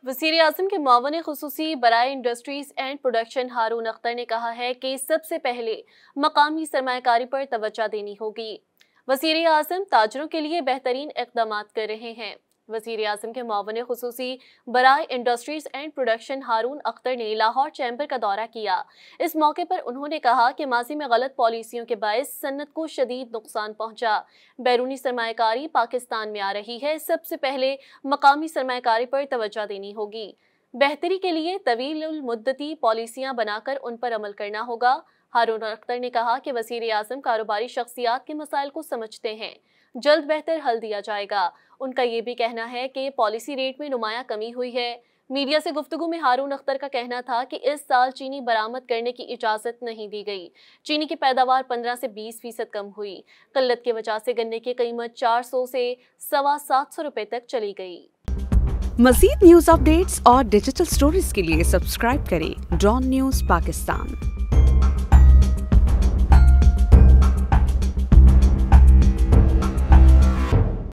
वज़ीर आज़म के मुआवन ख़ुसूसी बराए इंडस्ट्रीज़ एंड प्रोडक्शन हारून अख्तर ने कहा है कि सबसे पहले मकामी सरमायाकारी पर तवज्जो देनी होगी। वज़ीर आज़म ताजरों के लिए बेहतरीन इक़दामात कर रहे हैं। वज़ीर आज़म के मुआवन ख़ुसूसी बराए इंडस्ट्रीज़ एंड प्रोडक्शन हारून अख्तर ने लाहौर चैम्बर का दौरा किया। इस मौके पर उन्होंने कहा कि माजी में गलत पॉलिसियों के बायस सन्नत को शदीद नुकसान पहुंचा। बैरूनी सरमायाकारी पाकिस्तान में आ रही है, सबसे पहले मकामी सरमायाकारी पर तवज्जो देनी होगी। बेहतरी के लिए तवील मुद्दती पॉलिसियाँ बनाकर उन पर अमल करना होगा। हारून अख्तर ने कहा कि वज़ीर आज़म कारोबारी शख्सियात के मसाइल को समझते हैं, जल्द बेहतर हल दिया जाएगा। उनका ये भी कहना है कि पॉलिसी रेट में नुमाया कमी हुई है। मीडिया से गुफ्तगू में हारून अख्तर का कहना था कि इस साल चीनी बरामद करने की इजाज़त नहीं दी गई। चीनी की पैदावार 15 से 20% कम हुई। किल्लत की वजह से गन्ने की कीमत 400 से सवा 700 रुपए तक चली गई। मज़ीद न्यूज़ अपडेट्स और डिजिटल स्टोरीज के लिए सब्सक्राइब करें डॉन न्यूज़ पाकिस्तान।